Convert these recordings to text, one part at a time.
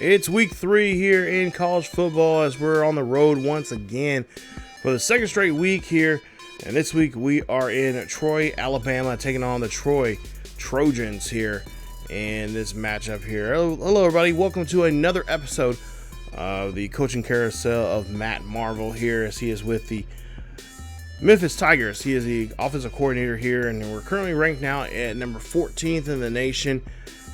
It's week 3 here in college football as we're on the road once again for the second straight week here. And this week we are in Troy, Alabama, taking on the Troy Trojans here in this matchup here. Hello everybody, welcome to another episode of the coaching carousel of Matt Mavel here as he is with the Memphis Tigers. He is the offensive coordinator here, and we're currently ranked now at number 14th in the nation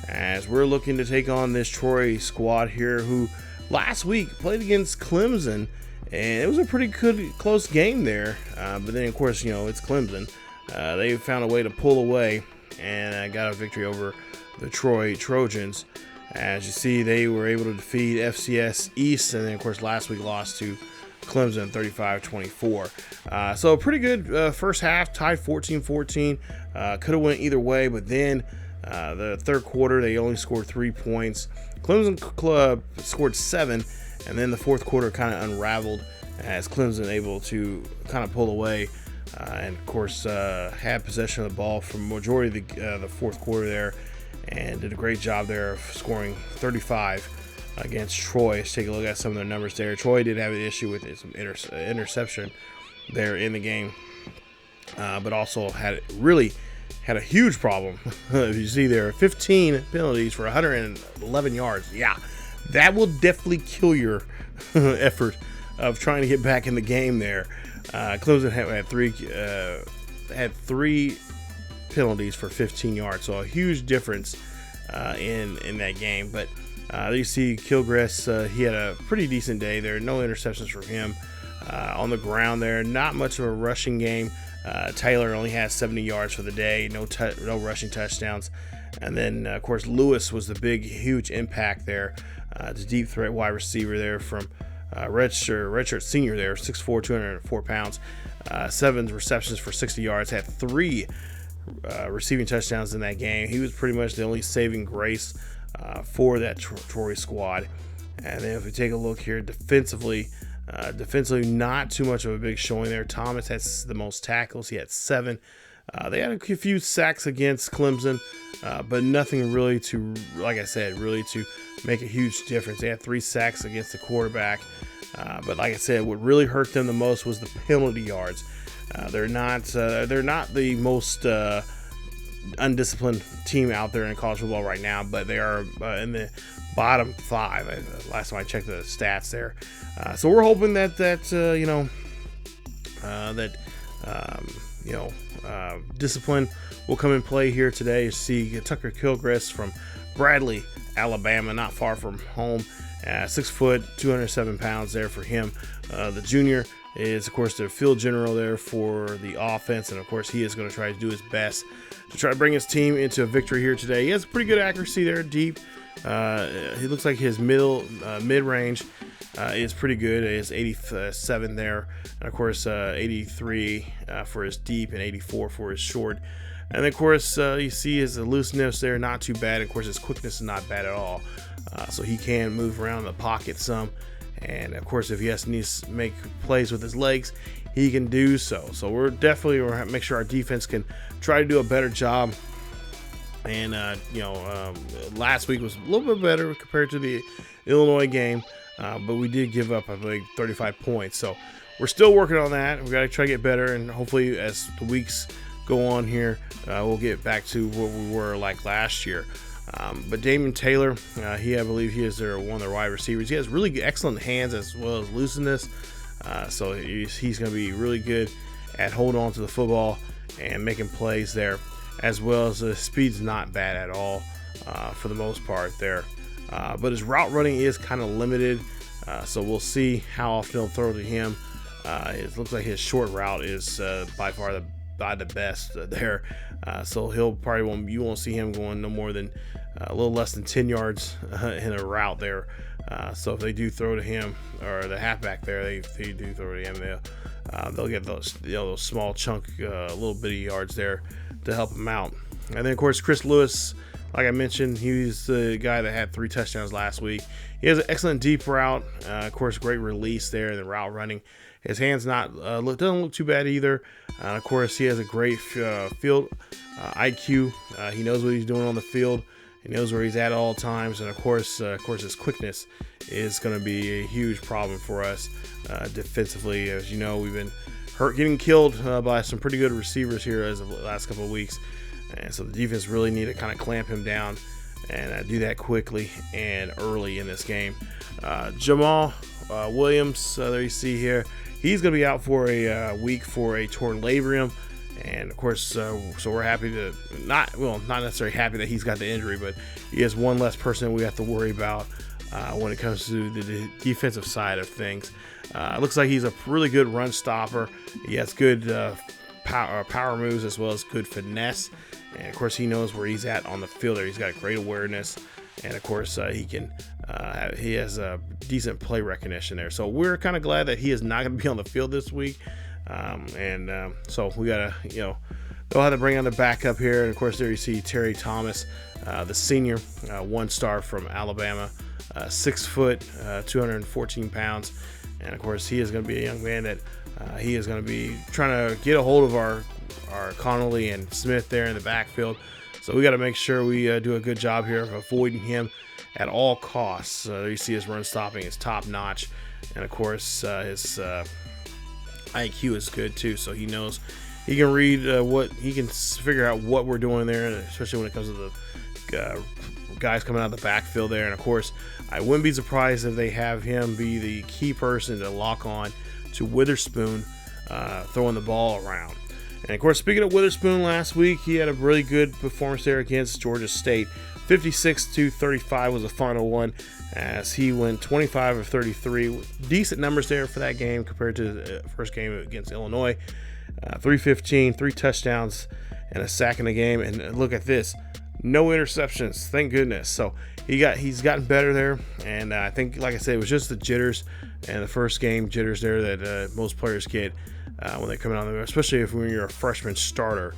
as we're looking to take on this Troy squad here who last week played against Clemson, and it was a pretty good close game there, but then of course, you know, it's Clemson. They found a way to pull away and got a victory over the Troy Trojans. As you see, they were able to defeat FCS East, and then of course last week lost to Clemson 35-24. So a pretty good first half, tied 14-14. Could have went either way, but then the third quarter they only scored 3 points. Clemson Club scored 7, and then the fourth quarter kind of unraveled as Clemson able to kind of pull away, and of course had possession of the ball for majority of the fourth quarter there, and did a great job there of scoring 35 against Troy. Let's take a look at some of their numbers there. Troy did have an issue with his interception there in the game, but also had a huge problem. If you see there, 15 penalties for 111 yards. Yeah, that will definitely kill your effort of trying to get back in the game there. Clemson had three penalties for 15 yards, so a huge difference in that game. But you see Kilgress, he had a pretty decent day there. No interceptions from him on the ground there. Not much of a rushing game. Taylor only has 70 yards for the day. No rushing touchdowns. And then, of course, Lewis was the huge impact there. The deep threat wide receiver there from redshirt senior there, 6'4", 204 pounds. 7 receptions for 60 yards. Had 3 receiving touchdowns in that game. He was pretty much the only saving grace for that Troy squad. And then if we take a look here defensively, not too much of a big showing there. Thomas has the most tackles. He had 7. They had a few sacks against Clemson, but nothing really to, like I said, really to make a huge difference. They had 3 sacks against the quarterback, but like I said, what really hurt them the most was the penalty yards. They're not the most undisciplined team out there in college football right now, but they are in the bottom 5. Last time I checked the stats there. So we're hoping that discipline will come in play here today. You see Tucker Kilgress from Bradley, Alabama, not far from home. 6 foot, 207 pounds there for him. The junior is, of course, the field general there for the offense, and of course he is going to try to do his best to try to bring his team into a victory here today. He has pretty good accuracy there deep. He looks like his mid-range is pretty good. It is 87 there, and of course 83 for his deep and 84 for his short. And of course you see his looseness there, not too bad. Of course his quickness is not bad at all, so he can move around the pocket some. And of course if he needs to make plays with his legs, he can do so. So we're definitely going to make sure our defense can try to do a better job. And last week was a little bit better compared to the Illinois game, but we did give up, I believe, 35 points. So we're still working on that. We got to try to get better, and hopefully as the weeks go on here, we'll get back to what we were like last year. But Damon Taylor, I believe he is one of their wide receivers. He has really excellent hands as well as looseness, so he's going to be really good at holding on to the football and making plays there, as well as the speed's not bad at all for the most part there. But his route running is kind of limited, so we'll see how often they'll throw to him. It looks like his short route is by far the best there. So you won't see him going no more than a little less than 10 yards in a route there. So if they do throw to him, or the halfback there, they do throw to him, they'll get those small chunk little bitty yards there to help him out. And then of course Chris Lewis, like I mentioned, he's the guy that had 3 touchdowns last week. He has an excellent deep route, of course great release there in the route running. His hands doesn't look too bad either. Of course he has a great field IQ. He knows what he's doing on the field. He knows where he's at all times, and of course, his quickness is going to be a huge problem for us defensively. As you know, we've been getting killed by some pretty good receivers here as of the last couple of weeks, and so the defense really need to kind of clamp him down and do that quickly and early in this game. Jamal Williams, there you see here, he's going to be out for a week for a torn labrum. And of course, so we're happy to not necessarily happy that he's got the injury, but he is one less person we have to worry about when it comes to the defensive side of things. Looks like he's a really good run stopper. He has good power moves as well as good finesse. And of course, he knows where he's at on the field there. He's got great awareness, and of course, he has a decent play recognition there. So we're kind of glad that he is not going to be on the field this week. So we gotta, they'll have to bring on the backup here. And of course, there you see Terry Thomas, the senior, 1-star from Alabama, 6 foot, 214 pounds. And of course, he is going to be a young man that he is going to be trying to get a hold of our Connolly and Smith there in the backfield. So we got to make sure we do a good job here of avoiding him at all costs. There you see his run stopping is top notch, and of course his IQ is good too, so he knows he can read he can figure out what we're doing there, especially when it comes to the guys coming out of the backfield there. And of course, I wouldn't be surprised if they have him be the key person to lock on to Witherspoon throwing the ball around. And of course, speaking of Witherspoon, last week he had a really good performance there against Georgia State. 56-35 was the final one, as he went 25 of 33. Decent numbers there for that game compared to the first game against Illinois. 315, 3 touchdowns, and a sack in the game. And look at this, no interceptions, thank goodness. So he's gotten better there, and I think, like I said, it was just the jitters and the first game jitters there that most players get when they come out on there, especially if you're a freshman starter,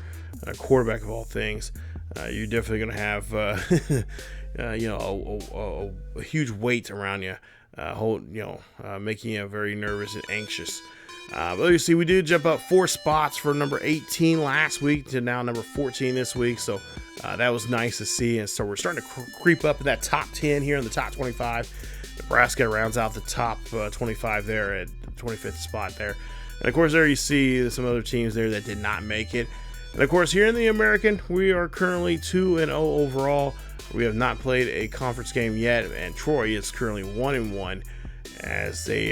quarterback of all things. You're definitely going to have a huge weight around you, making you very nervous and anxious. But you see, we did jump up 4 spots for number 18 last week to now number 14 this week. So that was nice to see. And so we're starting to creep up in that top 10 here in the top 25. Nebraska rounds out the top 25 there at the 25th spot there. And of course, there you see some other teams there that did not make it. And of course, here in the American, we are currently 2-0 overall. We have not played a conference game yet, and Troy is currently 1-1, as they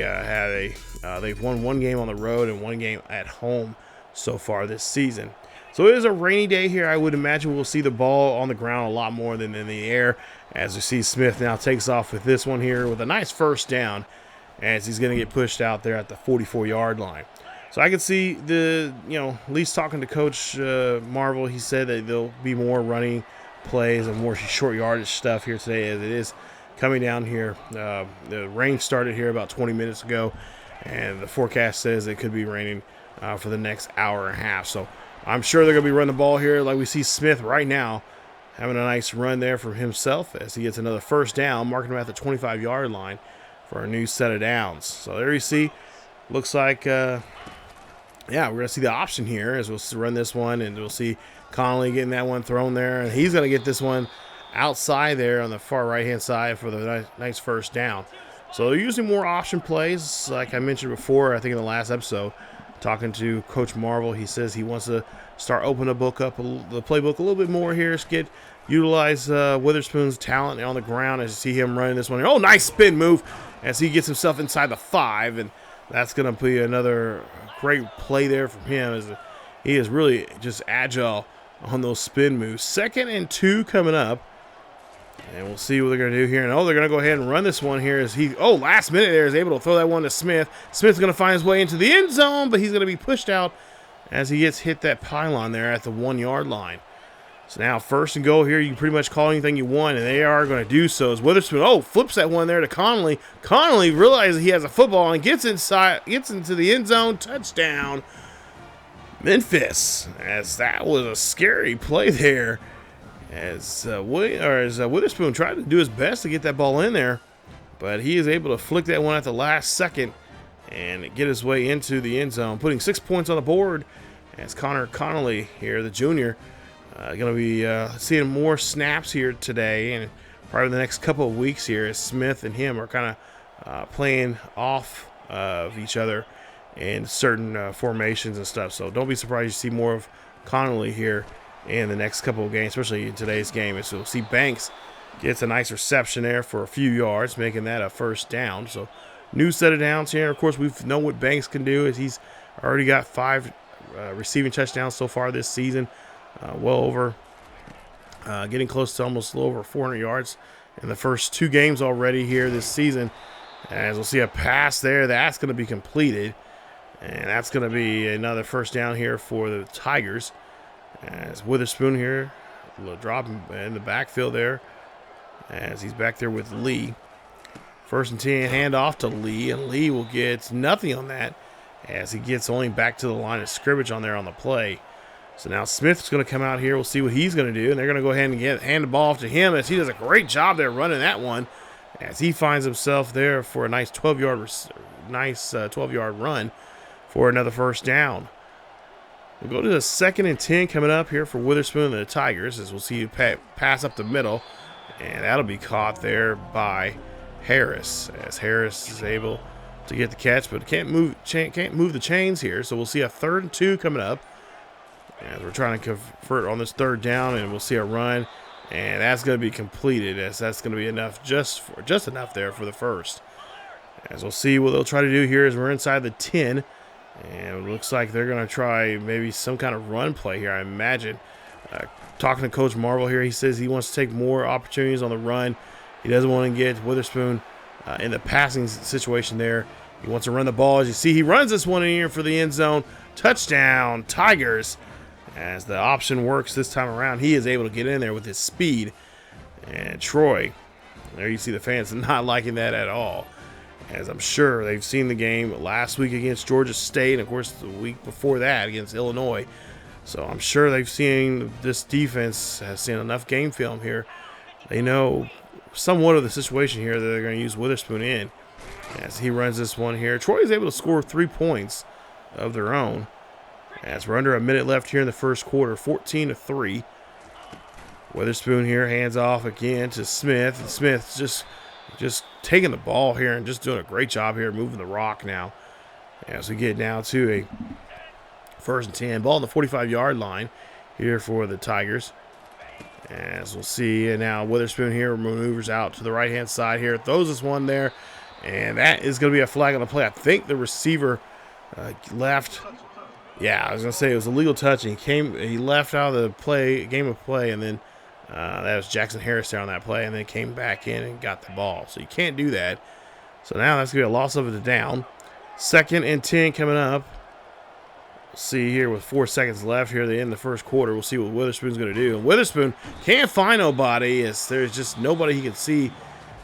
they've won 1 game on the road and 1 game at home so far this season. So it is a rainy day here. I would imagine we'll see the ball on the ground a lot more than in the air, as we see Smith now takes off with this one here with a nice first down, as he's going to get pushed out there at the 44-yard line. So I can see at least talking to Coach Mavel, he said that there'll be more running plays and more short yardage stuff here today, as it is coming down here. The rain started here about 20 minutes ago, and the forecast says it could be raining for the next hour and a half. So I'm sure they're going to be running the ball here, like we see Smith right now having a nice run there for himself as he gets another first down, marking him at the 25-yard line for a new set of downs. So there you see, looks like we're going to see the option here as we'll run this one, and we'll see Connolly getting that one thrown there. And he's going to get this one outside there on the far right-hand side for the nice first down. So they're using more option plays, like I mentioned before, I think in the last episode, talking to Coach Mavel. He says he wants to start opening the playbook a little bit more here. Utilize Witherspoon's talent on the ground as you see him running this one. Oh, nice spin move as he gets himself inside the 5, and that's going to be another great play there from him, as he is really just agile on those spin moves. 2nd and 2 coming up, and we'll see what they're going to do here. And they're going to go ahead and run this one here as last minute there is able to throw that one to Smith. Smith's going to find his way into the end zone, but he's going to be pushed out as he gets hit that pylon there at the 1-yard line. So now 1st and goal here, you can pretty much call anything you want, and they are going to do so as Witherspoon, flips that one there to Connolly. Connolly realizes he has a football and gets into the end zone. Touchdown, Memphis, as that was a scary play there as Witherspoon tried to do his best to get that ball in there, but he is able to flick that one at the last second and get his way into the end zone, putting 6 points on the board as Connor Connolly here, the junior, Going to be seeing more snaps here today, and probably the next couple of weeks here, as Smith and him are kind of playing off of each other in certain formations and stuff. So don't be surprised to see more of Connolly here in the next couple of games, especially in today's game. So we'll see Banks gets a nice reception there for a few yards, making that a first down. So new set of downs here. Of course, we know what Banks can do. Is he's already got 5 receiving touchdowns so far this season. Well over, getting close to almost a little over 400 yards in the first 2 games already here this season. As we'll see a pass there, that's going to be completed. And that's going to be another first down here for the Tigers. As Witherspoon here, a little drop in the backfield there, as he's back there with Lee. First and 10, hand off to Lee, and Lee will get nothing on that as he gets only back to the line of scrimmage on there on the play. So now Smith's going to come out here. We'll see what he's going to do, and they're going to go ahead and hand the ball off to him as he does a great job there running that one, as he finds himself there for a nice 12-yard run for another first down. We'll go to the 2nd and 10 coming up here for Witherspoon and the Tigers, as we'll see you pass up the middle, and that'll be caught there by Harris, as Harris is able to get the catch, but can't move the chains here. So we'll see a 3rd and 2 coming up, as we're trying to convert on this 3rd down, and we'll see a run, and that's going to be completed, as that's going to be enough, just enough there for the first. As we'll see what they'll try to do here is we're inside the 10. And it looks like they're going to try maybe some kind of run play here, I imagine. Talking to Coach Mavel here, he says he wants to take more opportunities on the run. He doesn't want to get Witherspoon in the passing situation there. He wants to run the ball. As you see, he runs this one in here for the end zone. Touchdown, Tigers. As the option works this time around, he is able to get in there with his speed. And Troy, there you see the fans not liking that at all, as I'm sure they've seen the game last week against Georgia State, and of course the week before that against Illinois. So I'm sure they've seen this defense has seen enough game film here. They know somewhat of the situation here that they're going to use Witherspoon in, as he runs this one here. Troy is able to score 3 points of their own, as we're under a minute left here in the first quarter, 14-3. Witherspoon here hands off again to Smith, and Smith just taking the ball here and just doing a great job here moving the rock now, as we get now to a 1st and 10. Ball on the 45-yard line here for the Tigers. As we'll see, and now Witherspoon here maneuvers out to the right-hand side here. Throws this one there, and that is going to be a flag on the play. I think the receiver left. Yeah, I was going to say it was a legal touch, and he left out of the game of play, and then that was Jackson Harris there on that play, and then came back in and got the ball. So you can't do that. So now that's going to be a loss of a down. 2nd and 10 coming up. We'll see here with 4 seconds left here at the end of the first quarter. We'll see what Witherspoon's going to do. And Witherspoon can't find nobody, as there's just nobody he can see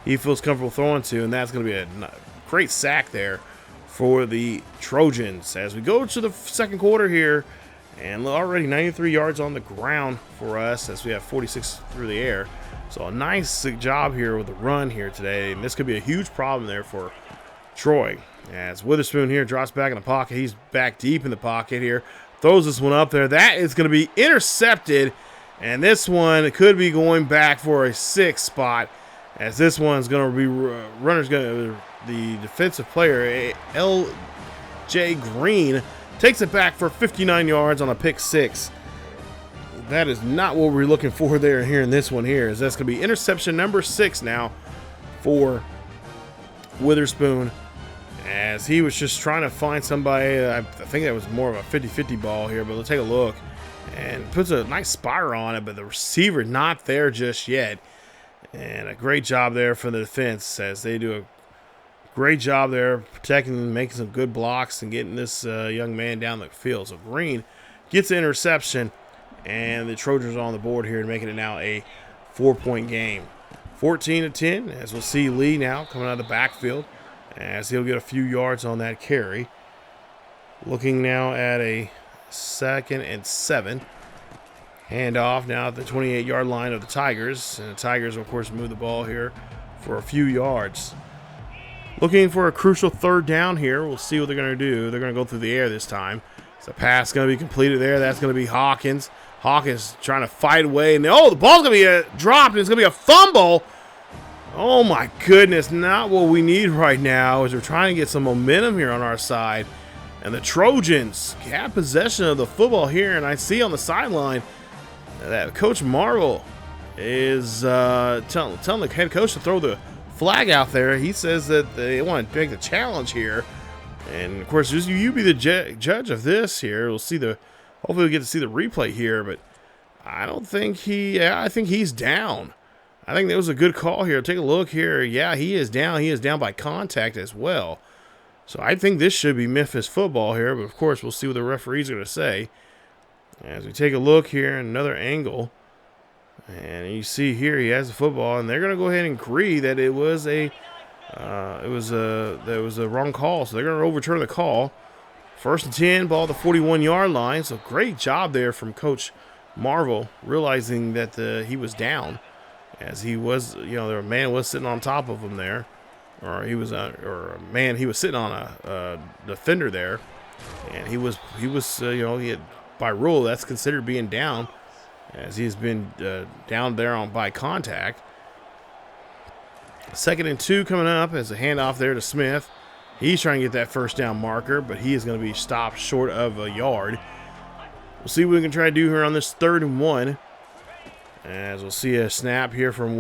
he feels comfortable throwing to, and that's going to be a great sack there for the Trojans. As we go to the second quarter here, and already 93 yards on the ground for us, as we have 46 through the air. So a nice job here with the run here today. And this could be a huge problem there for Troy. As Witherspoon here drops back in the pocket. He's back deep in the pocket here. Throws this one up there. That is going to be intercepted. And this one could be going back for a 6th spot, as this one's going to be the defensive player, L.J. Green, takes it back for 59 yards on a pick 6. That is not what we're looking for there here in this one here. Is that's going to be interception number 6 now for Witherspoon, as he was just trying to find somebody. I think that was more of a 50-50 ball here, but let's take a look. And puts a nice spiral on it, but the receiver not there just yet. And a great job there for the defense, as they do a great job there protecting and making some good blocks and getting this young man down the field. So Green gets the interception, and the Trojans are on the board here, making it now a 4-point game. 14-10, as we'll see Lee now coming out of the backfield, as he'll get a few yards on that carry. Looking now at a 2nd and 7. Handoff now at the 28-yard line of the Tigers. And the Tigers, of course, move the ball here for a few yards. Looking for a crucial 3rd down here. We'll see what they're going to do. They're going to go through the air this time. So pass going to be completed there. That's going to be Hawkins. Hawk is trying to fight away. And the ball's going to be dropped. And it's going to be a fumble. Oh, my goodness. Not what we need right now as we're trying to get some momentum here on our side. And the Trojans have possession of the football here. And I see on the sideline that Coach Mavel is telling the head coach to throw the flag out there. He says that they want to make the challenge here. And, of course, just you be the judge of this here. Hopefully we'll get to see the replay here. But I don't think I think he's down. I think that was a good call here. Take a look here. Yeah, he is down. He is down by contact as well. So I think this should be Memphis football here. But, of course, we'll see what the referee's going to say. As we take a look here, another angle. And you see here he has the football. And they're going to go ahead and agree that it was a wrong call. So they're going to overturn the call. 1st and 10, ball at the 41-yard line. So great job there from Coach Mavel, realizing that he was down. As he was, a man was sitting on top of him there. He was sitting on a defender there, and he had, by rule, that's considered being down, as he's been down there by contact. 2nd and 2 coming up as a handoff there to Smith. He's trying to get that first down marker, but he is going to be stopped short of a yard. We'll see what we can try to do here on this 3rd and 1. As we'll see a snap here from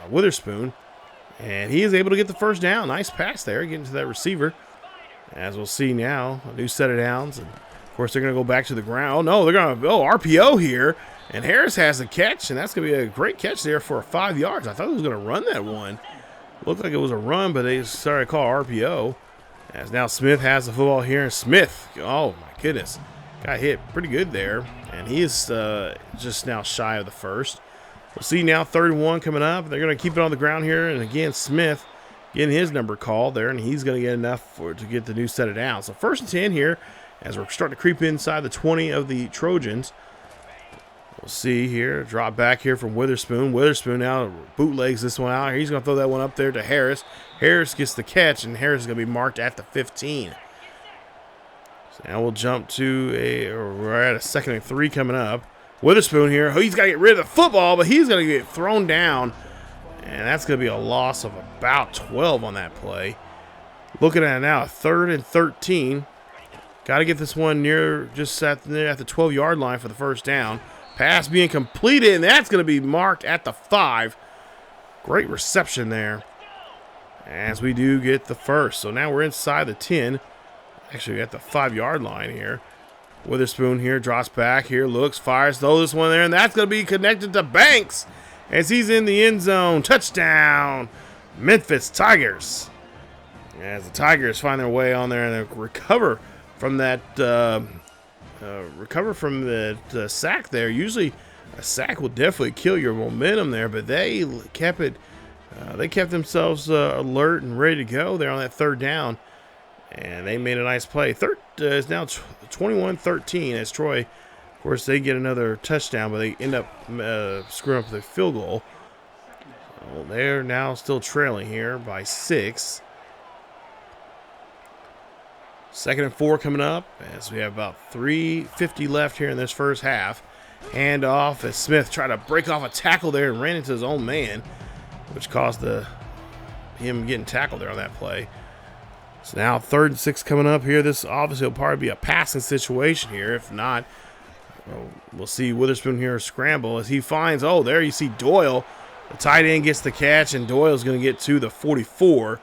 Witherspoon. And he is able to get the first down. Nice pass there, getting to that receiver. As we'll see now, a new set of downs. And of course, they're going to go back to the ground. Oh, no, they're going to RPO here. And Harris has the catch, and that's going to be a great catch there for 5 yards. I thought he was going to run that one. Looked like it was a run, but they started to call RPO. As now Smith has the football here. And Smith, oh, my goodness, got hit pretty good there. And he is just now shy of the first. We'll see now 3rd and 1 coming up. They're going to keep it on the ground here. And again, Smith getting his number called there. And he's going to get enough to get the new set of downs. So 1st and 10 here as we're starting to creep inside the 20 of the Trojans. We'll see here. Drop back here from Witherspoon. Witherspoon now bootlegs this one out. He's going to throw that one up there to Harris. Harris gets the catch, and Harris is going to be marked at the 15. So now we'll jump to we're at a 2nd and 3 coming up. Witherspoon here. He's got to get rid of the football, but he's going to get thrown down. And that's going to be a loss of about 12 on that play. Looking at it now, 3rd and 13. Got to get this one near just at the 12-yard line for the first down. Pass being completed, and that's going to be marked at the 5. Great reception there as we do get the first. So now we're inside the 10. Actually, at the 5-yard line here. Witherspoon here drops back here, looks, fires, throws this one there, and that's going to be connected to Banks as he's in the end zone. Touchdown, Memphis Tigers. As the Tigers find their way on there and recover from that sack there. Usually a sack will definitely kill your momentum there, but they kept it. They kept themselves alert and ready to go there on that 3rd down, and they made a nice play. Third is now 21-13 as Troy, of course, they get another touchdown, but they end up screwing up the field goal. So they're now still trailing here by 6. 2nd and 4 coming up as we have about 3:50 left here in this first half. Hand off as Smith tried to break off a tackle there and ran into his own man, which caused him getting tackled there on that play. So now 3rd and 6 coming up here. This obviously will probably be a passing situation here. If not, we'll see Witherspoon here scramble as he finds, there you see Doyle. The tight end gets the catch, and Doyle's going to get to the 44.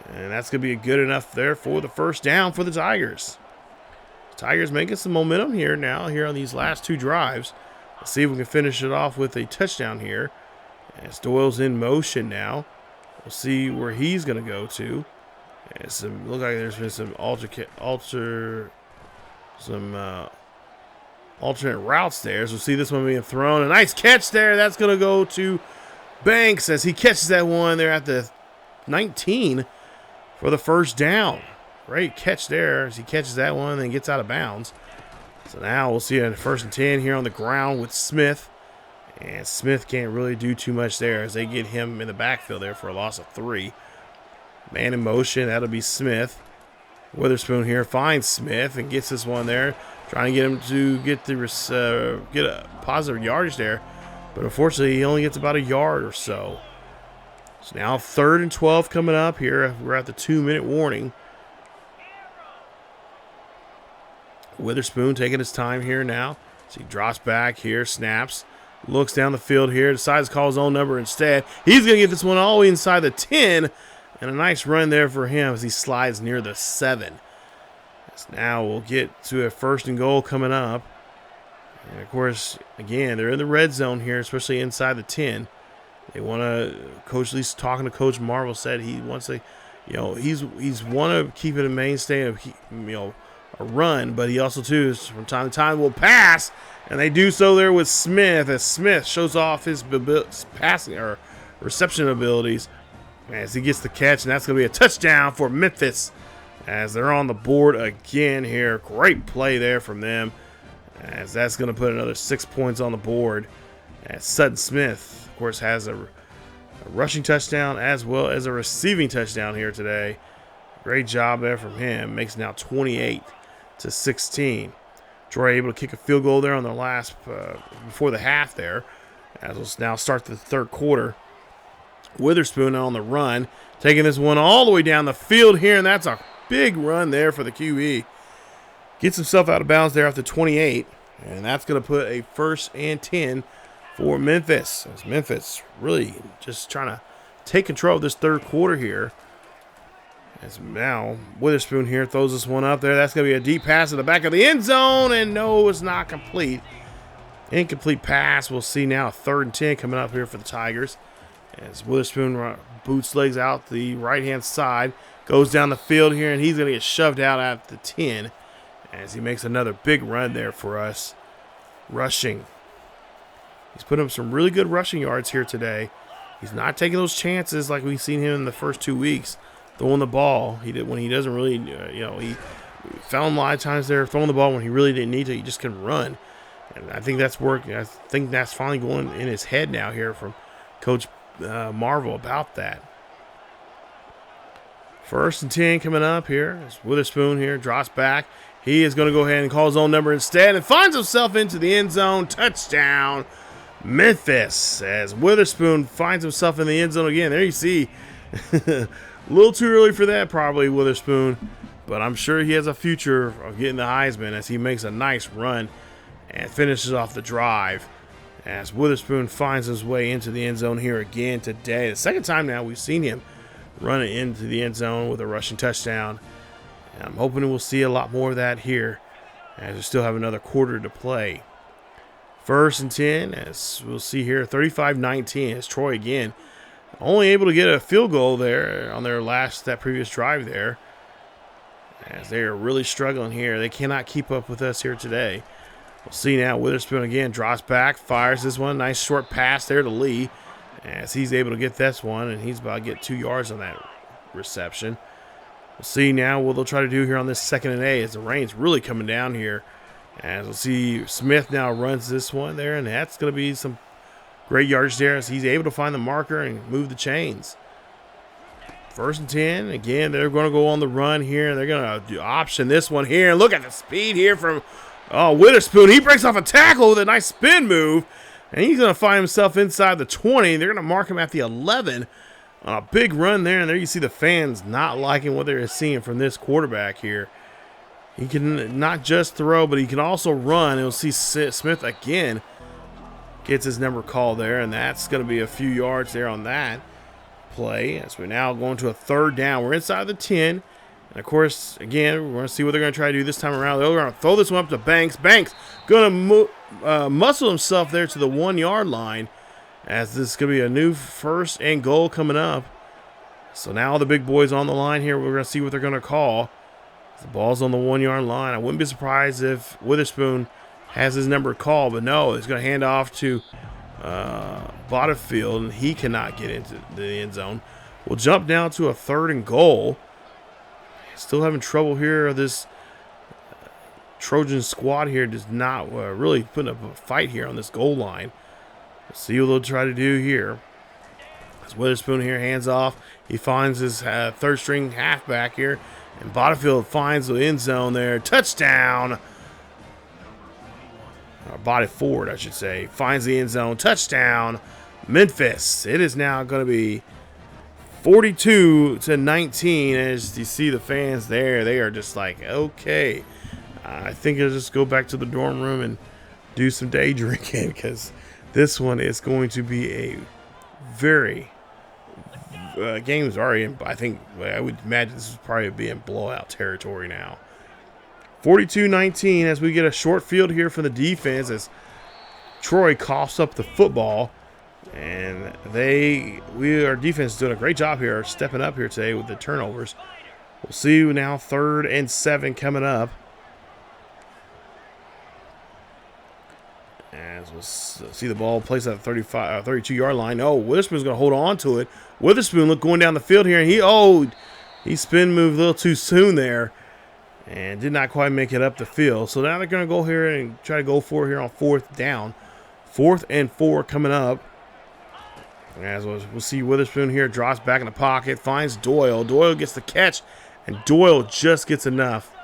And that's going to be good enough there for the first down for the Tigers. Tigers making some momentum here now, here on these last 2 drives. Let's see if we can finish it off with a touchdown here. As Doyle's in motion now. We'll see where he's going to go to. And look like there's been some alternate routes there. So we'll see this one being thrown. A nice catch there. That's going to go to Banks as he catches that one there at the 19 for the first down. Great catch there as he catches that one and then gets out of bounds. So now we'll see a 1st and 10 here on the ground with Smith. And Smith can't really do too much there as they get him in the backfield there for a loss of 3. Man in motion, that'll be Smith. Witherspoon here finds Smith and gets this one there. trying to get him to get a positive yardage there. But unfortunately, he only gets about a yard or so. So now 3rd and 12 coming up here. We're at the 2-minute warning. Witherspoon taking his time here now. So he drops back here, snaps, looks down the field here, decides to call his own number instead. He's going to get this one all the way inside the 10, and a nice run there for him as he slides near the 7. So now we'll get to a 1st and goal coming up. And of course, again, they're in the red zone here, especially inside the 10. They want to, Coach, at least talking to Coach Mavel, said he wants to, he's want to keep it a mainstay of, a run, but he also, too, from time to time will pass, and they do so there with Smith, as Smith shows off his passing or reception abilities as he gets the catch, and that's going to be a touchdown for Memphis as they're on the board again here. Great play there from them, as that's going to put another 6 points on the board, as Sutton Smith, of course, has a rushing touchdown as well as a receiving touchdown here today. Great job there from him. Makes now 28-16. Troy able to kick a field goal there on the last before the half there, as we'll now start the 3rd quarter. Witherspoon on the run, taking this one all the way down the field here, and that's a big run there for the QB. Gets himself out of bounds there after 28, and that's going to put a 1st and 10 for Memphis. As Memphis really just trying to take control of this 3rd quarter here. As now Witherspoon here throws this one up there. That's going to be a deep pass to the back of the end zone, and no, it's not complete. Incomplete pass. We'll see now 3rd and 10 coming up here for the Tigers. As Witherspoon boots legs out the right-hand side, goes down the field here, and he's going to get shoved out at the 10 as he makes another big run there for us. Rushing. He's put up some really good rushing yards here today. He's not taking those chances like we've seen him in the first 2 weeks. Throwing the ball, he did when he doesn't really, he found a lot of times there throwing the ball when he really didn't need to. He just couldn't run, and I think that's working. I think that's finally going in his head now here from Coach Mavel about that. 1st and 10 coming up here. As Witherspoon here drops back. He is going to go ahead and call his own number instead and finds himself into the end zone. Touchdown, Memphis, as Witherspoon finds himself in the end zone again. There you see. A little too early for that, probably, Witherspoon. But I'm sure he has a future of getting the Heisman as he makes a nice run and finishes off the drive. As Witherspoon finds his way into the end zone here again today. The 2nd time now we've seen him running into the end zone with a rushing touchdown. And I'm hoping we'll see a lot more of that here as we still have another quarter to play. 1st and 10, as we'll see here, 35-19 as Troy again only able to get a field goal there on that previous drive there, as they are really struggling here. They cannot keep up with us here today. We'll see now. Witherspoon again drops back, fires this one. Nice short pass there to Lee, as he's able to get this one, and he's about to get 2 yards on that reception. We'll see now what they'll try to do here on this 2nd and 8 as the rain's really coming down here. As we'll see, Smith now runs this one there, and that's going to be some great yardage there as he's able to find the marker and move the chains. 1st and 10. Again, they're going to go on the run here. They're going to option this one here. Look at the speed here from Witherspoon. He breaks off a tackle with a nice spin move, and he's going to find himself inside the 20. They're going to mark him at the 11 on a big run there. And there you see the fans not liking what they're seeing from this quarterback here. He can not just throw, but he can also run. And we'll see Smith again gets his number called there, and that's going to be a few yards there on that play as we're now going to a 3rd down. We're inside the 10, and of course, again, we're going to see what they're going to try to do this time around. They're going to throw this one up to Banks. Banks going to muscle himself there to the 1-yard line as this is going to be a new 1st and goal coming up. So now all the big boys on the line here. We're going to see what they're going to call. The ball's on the 1-yard line. I wouldn't be surprised if Witherspoon has his number called, but no, he's going to hand off to Botterfield, and he cannot get into the end zone. We'll jump down to a 3rd and goal. Still having trouble here. This Trojan squad here does not really put up a fight here on this goal line. We'll see what they'll try to do here. As Witherspoon here hands off, he finds his 3rd-string halfback here, and Botterfield finds the end zone there. Touchdown, body forward, I should say. Finds the end zone. Touchdown, Memphis. It is now going to be 42-19. As you see the fans there, they are just like, okay. I think I'll just go back to the dorm room and do some day drinking, because this one is going to be a very game is already in. I think I would imagine this is probably being blowout territory now. 42-19 as we get a short field here for the defense as Troy coughs up the football, and our defense is doing a great job here, stepping up here today with the turnovers. We'll see now 3rd and 7 coming up. As we'll see the ball placed at the 32-yard line. Oh, Witherspoon's going to hold on to it. Witherspoon going down the field here, and he spin moved a little too soon there and did not quite make it up the field. So now they're going to go here and try to go for it here on 4th down. 4th and 4 coming up. As we'll see Witherspoon here, drops back in the pocket, finds Doyle. Doyle gets the catch, and Doyle just gets enough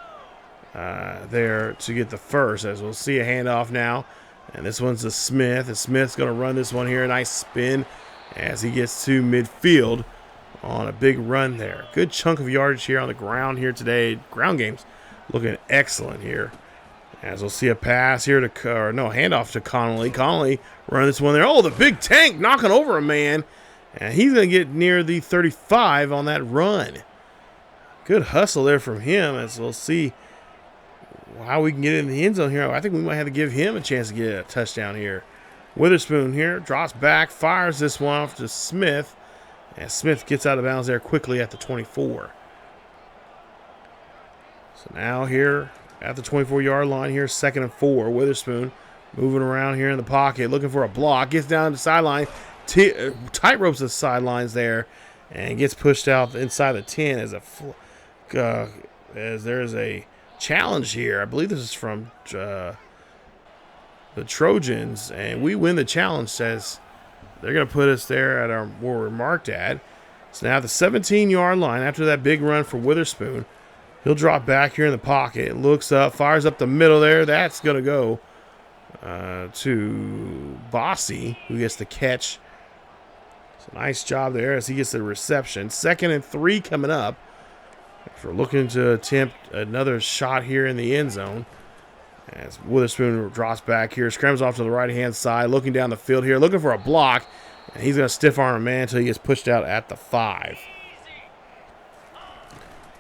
there to get the first. As we'll see a handoff now. And this one's to Smith, and Smith's going to run this one here. A nice spin as he gets to midfield on a big run there. Good chunk of yardage here on the ground here today. Ground game's looking excellent here. As we'll see a pass here handoff to Connolly. Connolly running this one there. Oh, the big tank knocking over a man. And he's going to get near the 35 on that run. Good hustle there from him, as we'll see how we can get in the end zone here. I think we might have to give him a chance to get a touchdown here. Witherspoon here drops back, fires this one off to Smith, and Smith gets out of bounds there quickly at the 24. So now here at the 24-yard line here, 2nd and 4. Witherspoon moving around here in the pocket, looking for a block, gets down to the sideline, tight ropes the sidelines there, and gets pushed out inside the 10 as there's a challenge here. I believe this is from the Trojans, and we win the challenge. Says they're going to put us there at where we're marked at. So now the 17-yard line after that big run for Witherspoon. He'll drop back here in the pocket, looks up, fires up the middle there. That's going to go to Bossy, who gets the catch. So nice job there as he gets the reception. 2nd and 3 coming up. If we're looking to attempt another shot here in the end zone, as Witherspoon drops back here, scrambles off to the right-hand side, looking down the field here, looking for a block, and he's going to stiff arm a man until he gets pushed out at the 5.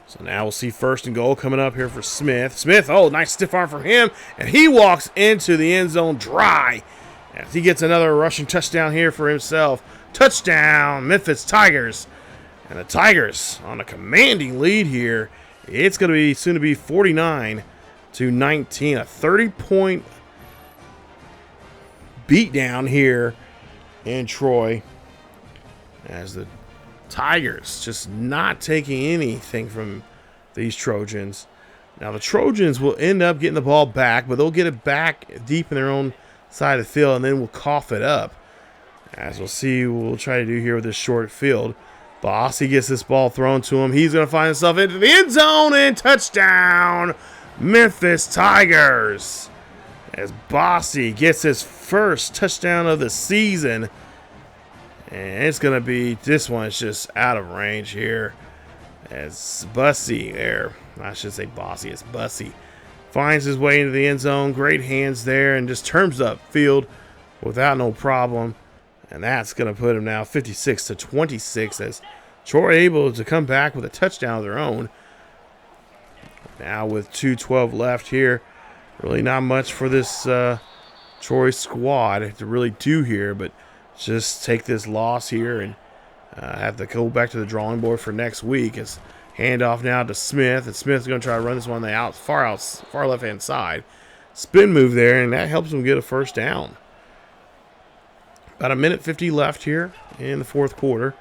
So now we'll see 1st and goal coming up here for Smith. Smith, oh, nice stiff arm from him, and he walks into the end zone dry as he gets another rushing touchdown here for himself. Touchdown, Memphis Tigers. And the Tigers on a commanding lead here. It's going to be soon to be 49-19. A 30-point beatdown here in Troy. As the Tigers just not taking anything from these Trojans. Now the Trojans will end up getting the ball back, but they'll get it back deep in their own side of the field, and then we'll cough it up. As we'll see, we'll try to do here with this short field. Bossy gets this ball thrown to him. He's going to find himself into the end zone, and touchdown, Memphis Tigers. As Bossy gets his first touchdown of the season. And it's going to be, this one is just out of range here. As Bossy it's Bossy. Finds his way into the end zone. Great hands there and just turns up field without no problem. And that's going to put him now 56-26 as Troy able to come back with a touchdown of their own. Now with 2:12 left here, really not much for this Troy squad to really do here, but just take this loss here and have to go back to the drawing board for next week. As handoff now to Smith, and Smith's going to try to run this one on the far left-hand side. Spin move there, and that helps him get a 1st down. About 1:50 left here in the 4th quarter.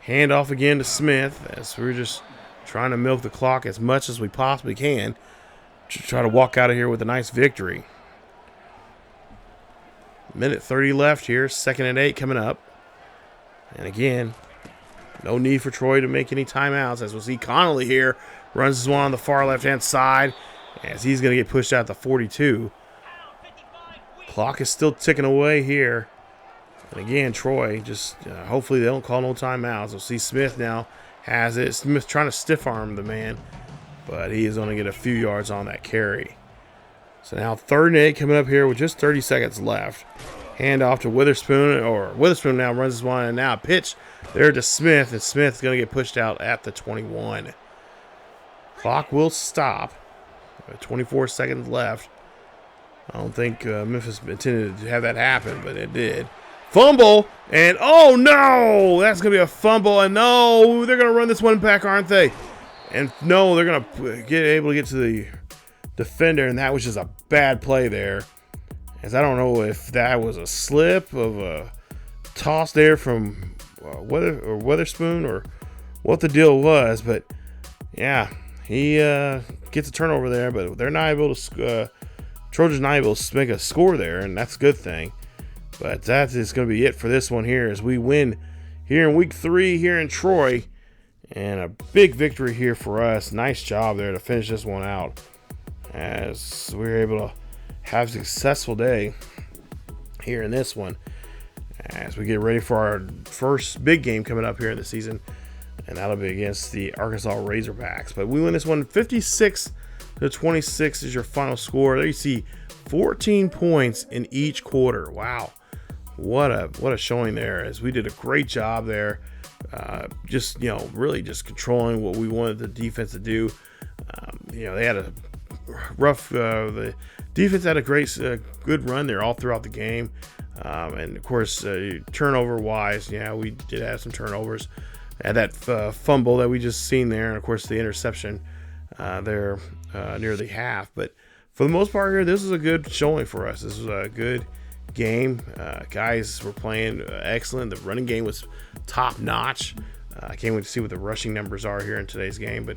Hand off again to Smith as we're just trying to milk the clock as much as we possibly can to try to walk out of here with a nice victory. 1:30 left here. 2nd and 8 coming up. And again, no need for Troy to make any timeouts, as we'll see Connolly here runs this one on the far left-hand side as he's going to get pushed out to 42. Clock is still ticking away here. And again, Troy, just hopefully they don't call no timeouts. We'll see Smith now has it. Smith trying to stiff arm the man, but he is going to get a few yards on that carry. So now 3rd and 8 coming up here with just 30 seconds left. Hand off to Witherspoon, or Witherspoon now runs this one, and now a pitch there to Smith, and Smith's going to get pushed out at the 21. Clock will stop. 24 seconds left. I don't think Memphis intended to have that happen, but it did. Fumble, and oh no, that's going to be a fumble, and no, they're going to run this one back, aren't they? And no, they're going to get able to get to the defender, and that was just a bad play there. As I don't know if that was a slip of a toss there from Witherspoon or what the deal was, but yeah, he gets a turnover there, but they're not able to. Trojans not able to make a score there, and that's a good thing. But that is going to be it for this one here as we win here in week 3 here in Troy, and a big victory here for us. Nice job there to finish this one out, as we were able to have a successful day here in this one as we get ready for our first big game coming up here in the season, and that'll be against the Arkansas Razorbacks. But we win this one 56-26 is your final score. There you see 14 points in each quarter. Wow, what a showing there, as we did a great job there, just really just controlling what we wanted the defense to do. They had a rough the defense had a great good run there all throughout the game, and of course turnover wise, we did have some turnovers. Had that fumble that we just seen there, and of course the interception there near the half. But for the most part here, this is a good showing for us. This was a good game. Guys were playing excellent. The running game was top notch. I can't wait to see what the rushing numbers are here in today's game. But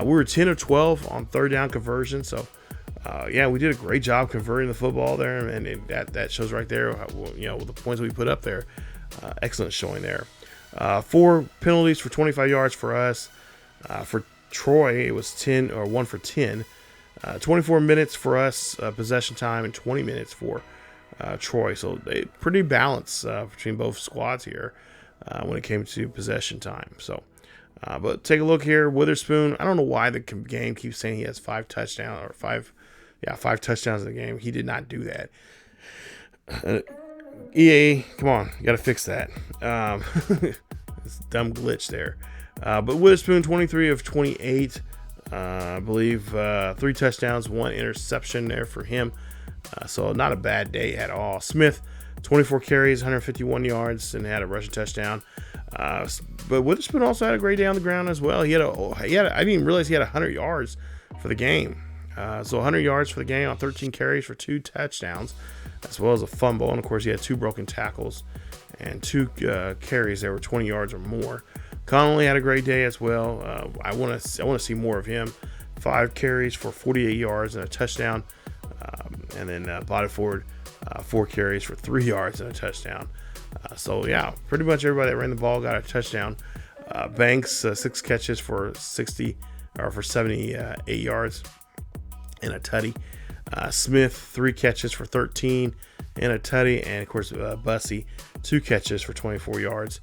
we were 10 of 12 on 3rd down conversion. So we did a great job converting the football there, and that shows right there. With the points we put up there, excellent showing there. 4 penalties for 25 yards for us. For Troy, it was 1 for 10. 24 minutes for us possession time, and 20 minutes for Troy. So they pretty balanced between both squads here when it came to possession time. So, but take a look here. Witherspoon, I don't know why the game keeps saying he has 5 touchdowns or 5 touchdowns in the game. He did not do that. EA, come on, you got to fix that. It's a dumb glitch there. But Witherspoon, 23 of 28, I believe, 3 touchdowns, 1 interception there for him. So not a bad day at all. Smith, 24 carries, 151 yards, and had a rushing touchdown. But Witherspoon also had a great day on the ground as well. I didn't even realize he had 100 yards for the game. So 100 yards for the game on 13 carries for 2 touchdowns, as well as a fumble. And of course, he had 2 broken tackles and 2 carries that were 20 yards or more. Connolly had a great day as well. I want to see more of him. 5 carries for 48 yards and a touchdown. And then Bodyford, 4 carries for 3 yards and a touchdown. So yeah, pretty much everybody that ran the ball got a touchdown. Banks, 6 catches for 78 yards and a tutty. Smith, 3 catches for 13 and a tutty. And of course, Bussey, 2 catches for 24 yards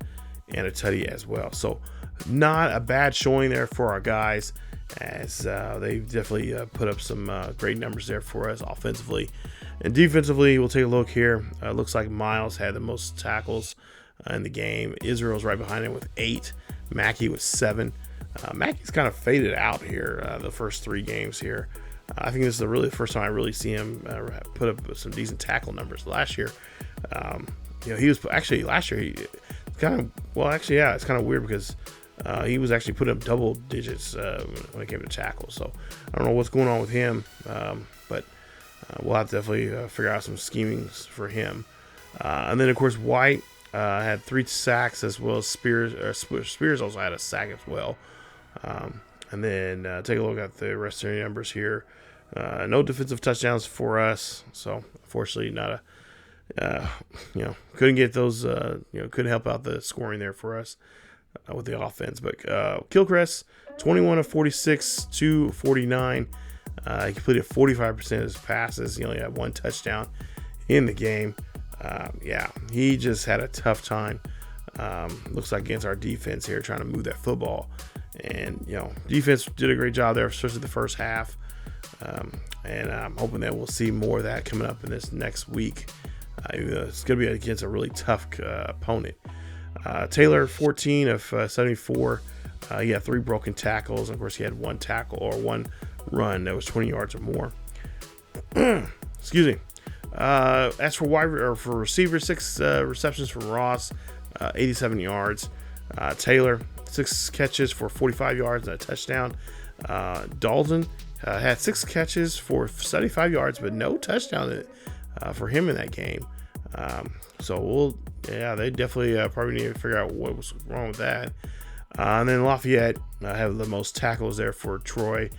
and a tutty as well. So not a bad showing there for our guys, as they definitely put up some great numbers there for us offensively. And defensively, we'll take a look here. Looks like Miles had the most tackles in the game. Israel's right behind him with 8. Mackey with 7. Mackey's kind of faded out here the first 3 games here. I think this is really the first time I really see him put up some decent tackle numbers. Last year, he was actually it's kind of weird because he was actually putting up double digits when it came to tackles. So I don't know what's going on with him, but we'll have to definitely figure out some schemings for him. And then of course White had 3 sacks, as well as Spears. Spears also had a sack as well. And then take a look at the rest of the numbers here. No defensive touchdowns for us, so unfortunately not couldn't get those. Couldn't help out the scoring there for us with the offense. But Kilcrest, 21 of 46, 249. He completed 45% of his passes. He only had 1 touchdown in the game. Yeah, he just had a tough time. Looks like against our defense here, trying to move that football. And, defense did a great job there, especially the first half. And I'm hoping that we'll see more of that coming up in this next week. It's going to be against a really tough opponent. Taylor, 14 of 74. He had 3 broken tackles. And of course, he had 1 tackle or 1 run that was 20 yards or more. Excuse me. As for for receiver, 6 receptions from Ross, 87 yards. Taylor, 6 catches for 45 yards and a touchdown. Dalton had 6 catches for 75 yards, but no touchdown for him in that game. So they definitely probably need to figure out what was wrong with that. And then Lafayette have the most tackles there for Troy,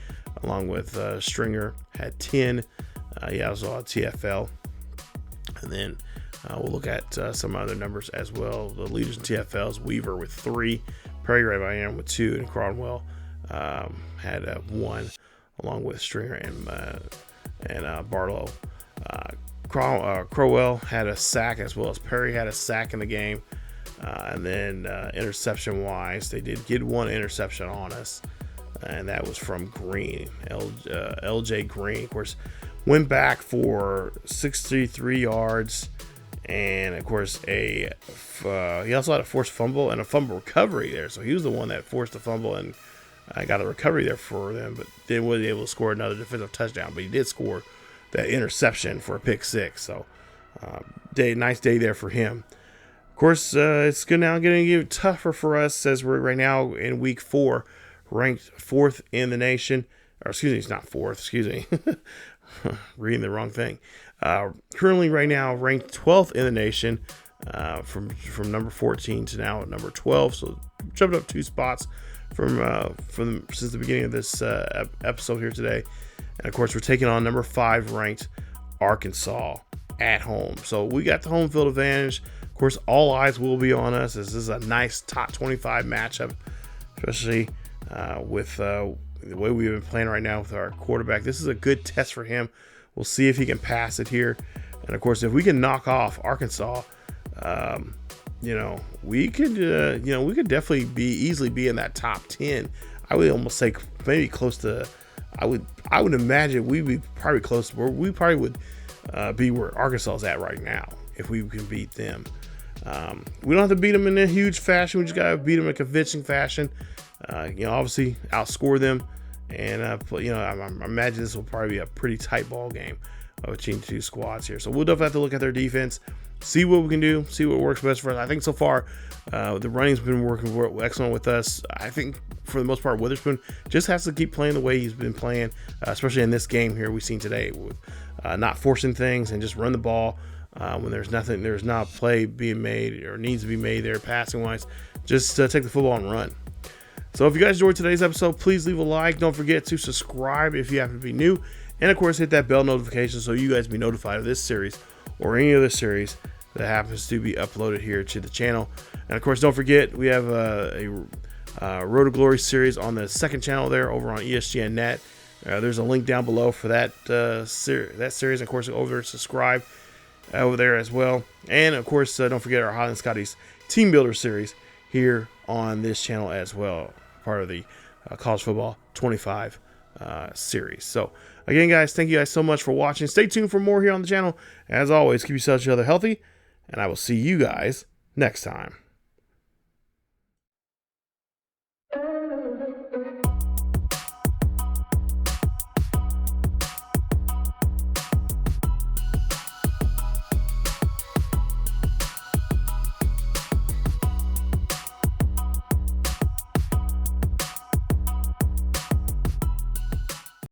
along with Stringer had 10. He also had TFL. And then we'll look at some other numbers as well. The leaders in TFLs: Weaver with 3, Perry right behind him with 2, and Cronwell had 1, along with Stringer and Barlow. Crowell had a sack, as well as Perry had a sack in the game. And then interception wise, they did get 1 interception on us, and that was from Green, LJ Green. Of course, went back for 63 yards, and of course he also had a forced fumble and a fumble recovery there. So he was the one that forced the fumble and got a recovery there for them, but then wasn't able to score another defensive touchdown. But he did score that interception for a pick 6. So nice day there for him. Of course, it's now going to get tougher for us as we're right now in week 4, ranked 4th in the nation. Or excuse me, it's not 4th. Excuse me, reading the wrong thing. Currently, right now, ranked 12th in the nation, from number 14 to now at number 12. So jumped up 2 spots since the beginning of this episode here today. And of course, we're taking on number 5 ranked Arkansas at home. So we got the home field advantage. Of course, all eyes will be on us, as this is a nice top 25 matchup, especially with the way we've been playing right now with our quarterback. This is a good test for him. We'll see if he can pass it here. And of course, if we can knock off Arkansas, we could definitely easily be in that top 10. I would almost say maybe close to. I would imagine we'd be probably close to where we probably would be where Arkansas is at right now if we can beat them. We don't have to beat them in a huge fashion. We just got to beat them in a convincing fashion. Obviously outscore them. And, I imagine this will probably be a pretty tight ball game between the 2 squads here. So we'll definitely have to look at their defense, see what we can do, see what works best for us. I think so far the running's been working excellent with us. I think for the most part, Witherspoon just has to keep playing the way he's been playing, especially in this game here we've seen today, with not forcing things and just run the ball when there's not a play being made or needs to be made there passing wise. Just take the football and run. So if you guys enjoyed today's episode, please leave a like. Don't forget to subscribe if you happen to be new. And of course, hit that bell notification so you guys be notified of this series or any other series that happens to be uploaded here to the channel. And of course, don't forget, we have a Road to Glory series on the 2nd channel there over on ESGNet. There's a link down below for that series. And of course, over there, subscribe over there as well. And of course, don't forget our Highland Scotty's Team Builder series here on this channel as well, part of the College Football 25 series. So again, guys, thank you guys so much for watching. Stay tuned for more here on the channel. As always, keep yourselves each other healthy, and I will see you guys next time.